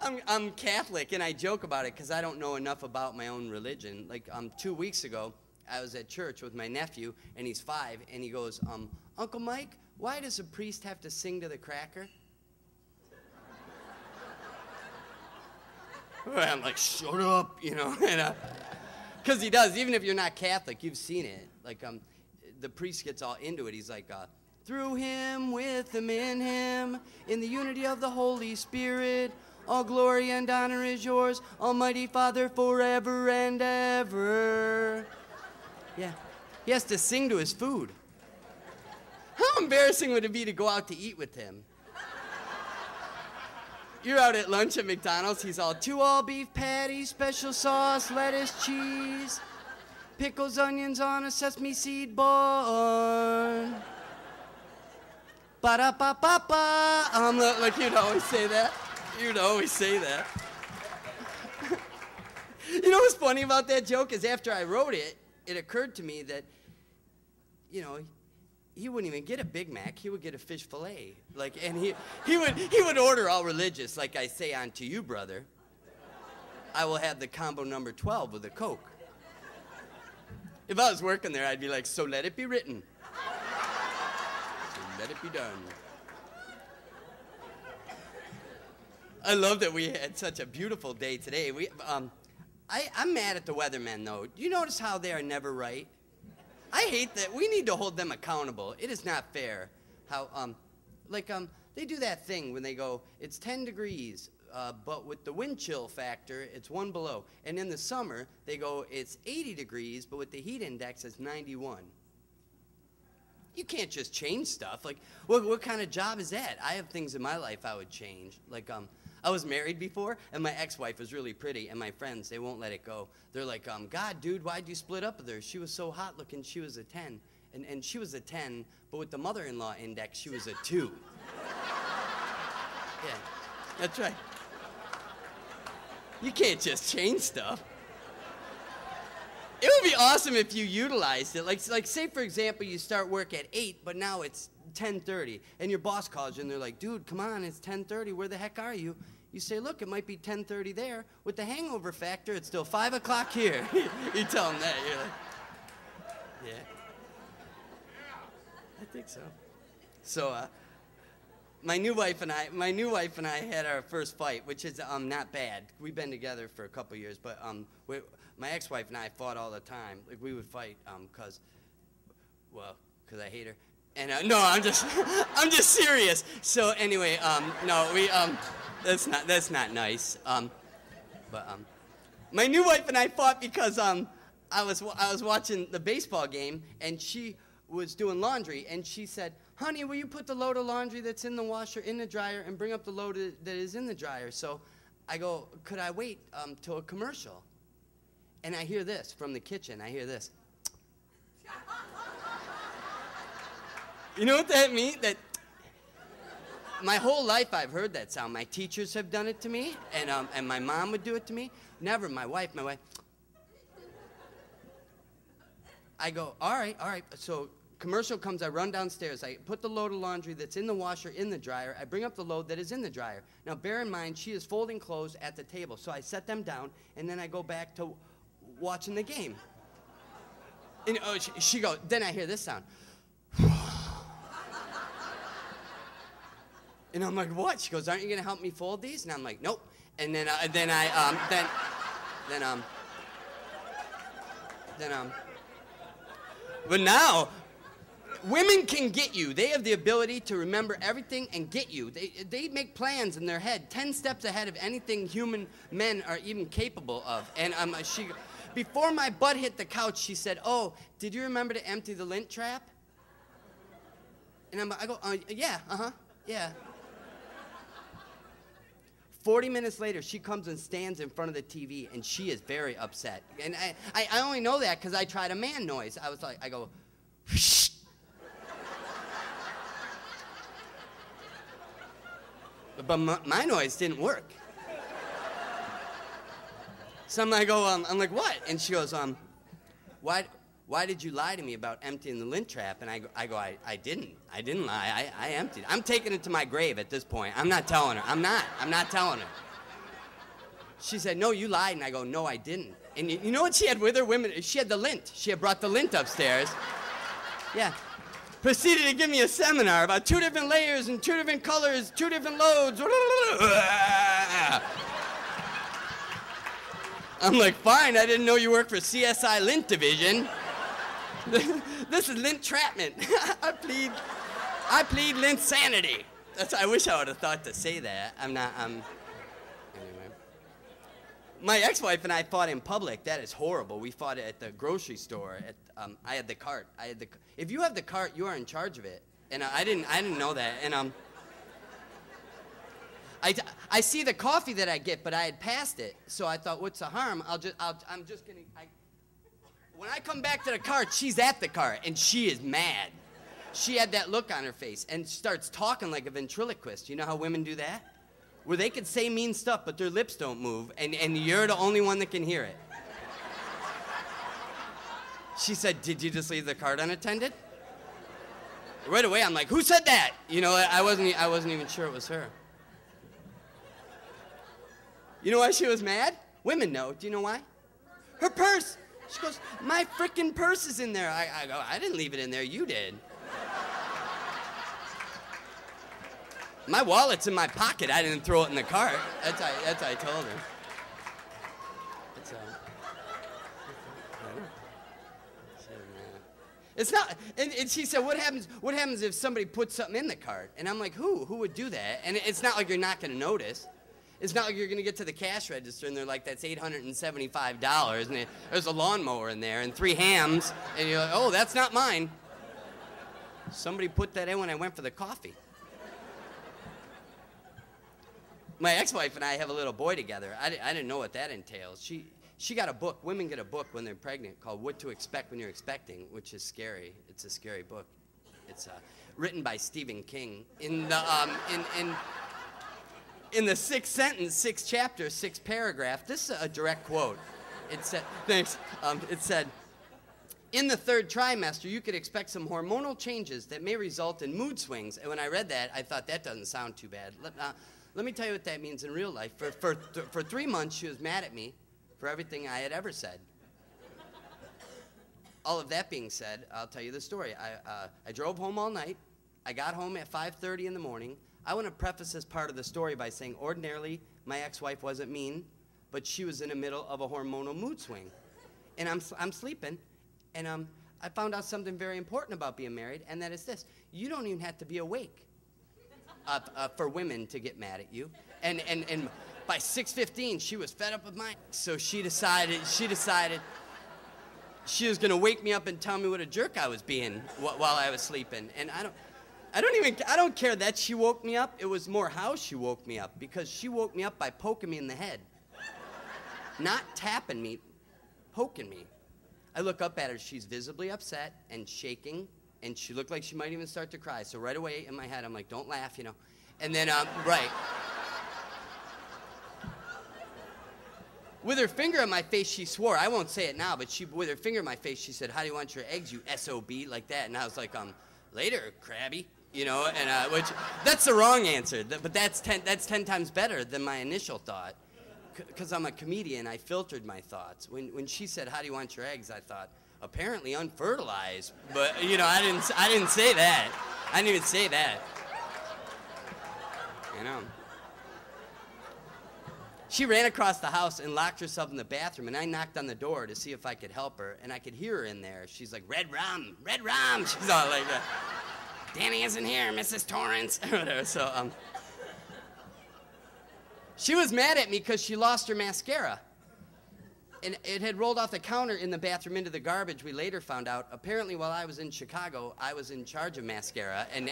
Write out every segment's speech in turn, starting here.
I'm Catholic, and I joke about it because I don't know enough about my own religion. Like 2 weeks ago, I was at church with my nephew, and he's 5, and he goes, Uncle Mike, why does a priest have to sing to the cracker? I'm like, shut up, you know, and because he does. Even if you're not Catholic, you've seen it. Like the priest gets all into it. He's like, through him, with him, in the unity of the Holy Spirit, all glory and honor is yours, Almighty Father, forever and ever. Yeah, he has to sing to his food. How embarrassing would it be to go out to eat with him? You're out at lunch at McDonald's, he's all 2 all-beef patties, special sauce, lettuce, cheese, pickles, onions on a sesame seed bun. Ba-da-ba-ba-ba. Like you'd always say that. You'd always say that. You know what's funny about that joke is after I wrote it, it occurred to me that, you know, he wouldn't even get a Big Mac. He would get a fish fillet. Like, and he would order all religious, like I say on To You, Brother. I will have the combo number 12 with a Coke. If I was working there, I'd be like, so let it be written. So let it be done. I love that we had such a beautiful day today. I'm mad at the weathermen, though. Do you notice how they are never right? I hate that. We need to hold them accountable. It is not fair how, they do that thing when they go, it's 10 degrees, but with the wind chill factor, it's 1 below. And in the summer, they go, it's 80 degrees, but with the heat index, it's 91. You can't just change stuff. Like, what kind of job is that? I have things in my life I would change. Like, I was married before, and my ex-wife was really pretty, and my friends, they won't let it go. They're like, God, dude, why'd you split up with her? She was so hot looking, she was a 10. And she was a 10, but with the mother-in-law index, she was a 2. Yeah, that's right. You can't just change stuff. It would be awesome if you utilized it. Like say, for example, you start work at 8, but now it's 10:30, and your boss calls you, and they're like, dude, come on, it's 10:30. Where the heck are you? You say, look, it might be 10:30 there. With the hangover factor, it's still 5 o'clock here. You tell them that. You're like, yeah. I think so. So, my new wife and I had our first fight, which is not bad. We've been together for a couple years, but my ex-wife and I fought all the time. Like, we would fight because I hate her. And no, I'm just serious. So anyway, no, that's not nice. But my new wife and I fought because I was watching the baseball game, and she was doing laundry, and she said, honey, will you put the load of laundry that's in the washer in the dryer and bring up the load that is in the dryer? So I go, could I wait till a commercial? And I hear this from the kitchen. I hear this. You know what that means? That my whole life I've heard that sound. My teachers have done it to me, and my mom would do it to me. Never my wife. I go, all right. So commercial comes, I run downstairs. I put the load of laundry that's in the washer in the dryer. I bring up the load that is in the dryer. Now, bear in mind, she is folding clothes at the table. So I set them down, and then I go back to watching the game. And she goes, then I hear this sound. And I'm like, what? She goes, aren't you going to help me fold these? And I'm like, nope. And then but now, women can get you. They have the ability to remember everything and get you. They make plans in their head 10 steps ahead of anything human men are even capable of. And before my butt hit the couch, she said, oh, did you remember to empty the lint trap? And I go, yeah, yeah. 40 minutes later, she comes and stands in front of the TV, and she is very upset. And I only know that because I tried a man noise. I go, shh. But my noise didn't work. So I'm like, what? And she goes, why did you lie to me about emptying the lint trap? And I go, I didn't lie. I emptied. I'm taking it to my grave at this point. I'm not telling her. I'm not telling her. She said, no, you lied. And I go, no, I didn't. And you know what she had with her? She had the lint. She had brought the lint upstairs. Yeah. Proceeded to give me a seminar about 2 different layers and 2 different colors, 2 different loads. I'm like, fine, I didn't know you worked for CSI Lint Division. This is lint trapment. I plead lint sanity. I wish I would have thought to say that. Anyway. My ex-wife and I fought in public. That is horrible. We fought at the grocery store. I had the cart. If you have the cart, you are in charge of it. And I didn't know that. And I see the coffee that I get, but I had passed it. So I thought, what's the harm? I'm just gonna. When I come back to the cart, she's at the cart, and she is mad. She had that look on her face and starts talking like a ventriloquist. You know how women do that? Where they could say mean stuff, but their lips don't move, and you're the only one that can hear it. She said, did you just leave the cart unattended? Right away, I'm like, who said that? You know, I wasn't even sure it was her. You know why she was mad? Women know. Do you know why? Her purse. She goes, my frickin' purse is in there. I go, I didn't leave it in there. You did. My wallet's in my pocket. I didn't throw it in the cart. That's what I told her. It's not, and she said, what happens if somebody puts something in the cart? And I'm like, who would do that? And it's not like you're not gonna notice. It's not like you're gonna get to the cash register and they're like, that's $875, and there's a lawnmower in there and 3 hams, and you're like, oh, that's not mine. Somebody put that in when I went for the coffee. My ex-wife and I have a little boy together. I didn't know what that entails. She got a book. Women get a book when they're pregnant called What to Expect When You're Expecting, which is scary. It's a scary book. It's written by Stephen King. In the 6th sentence, 6th chapter, 6th paragraph, this is a direct quote. It said, thanks. It said, in the 3rd trimester, you could expect some hormonal changes that may result in mood swings. And when I read that, I thought that doesn't sound too bad. Let me tell you what that means in real life. For 3 months, she was mad at me for everything I had ever said. All of that being said, I'll tell you the story. I drove home all night. I got home at 5:30 in the morning. I want to preface this part of the story by saying ordinarily my ex-wife wasn't mean, but she was in the middle of a hormonal mood swing. And I'm sleeping, and I found out something very important about being married, and that is this. You don't even have to be awake for women to get mad at you. And by 6:15, she was fed up with mine. So she decided she was gonna wake me up and tell me what a jerk I was being while I was sleeping. And I don't care that she woke me up. It was more how she woke me up, because she woke me up by poking me in the head. Not tapping me, poking me. I look up at her. She's visibly upset and shaking, and she looked like she might even start to cry. So right away in my head, I'm like, don't laugh, you know. And then, right. With her finger on my face, she swore. I won't say it now, but with her finger on my face, she said, how do you want your eggs, you SOB, like that. And I was like, later, crabby, you know, and which, that's the wrong answer, but that's 10 times better than my initial thought. Because I'm a comedian, I filtered my thoughts. When she said, how do you want your eggs, I thought, apparently unfertilized. But, you know, I didn't say that. I didn't even say that. You know. She ran across the house and locked herself in the bathroom, and I knocked on the door to see if I could help her, and I could hear her in there. She's like, red rum, red rum. She's all like, Danny isn't here, Mrs. Torrance. Whatever, so, she was mad at me because she lost her mascara. And it had rolled off the counter in the bathroom into the garbage. We later found out, apparently while I was in Chicago, I was in charge of mascara, and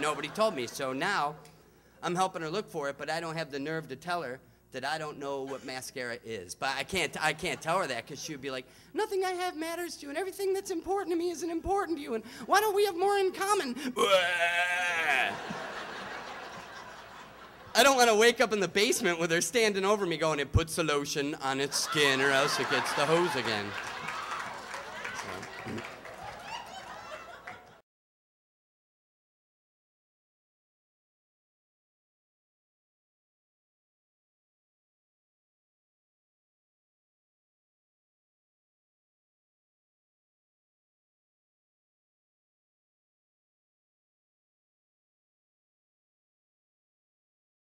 nobody told me. So now I'm helping her look for it, but I don't have the nerve to tell her that I don't know what mascara is. But I can't tell her that, because she would be like, nothing I have matters to you, and everything that's important to me isn't important to you, and why don't we have more in common? I don't want to wake up in the basement with her standing over me going, it puts the lotion on its skin or else it gets the hose again.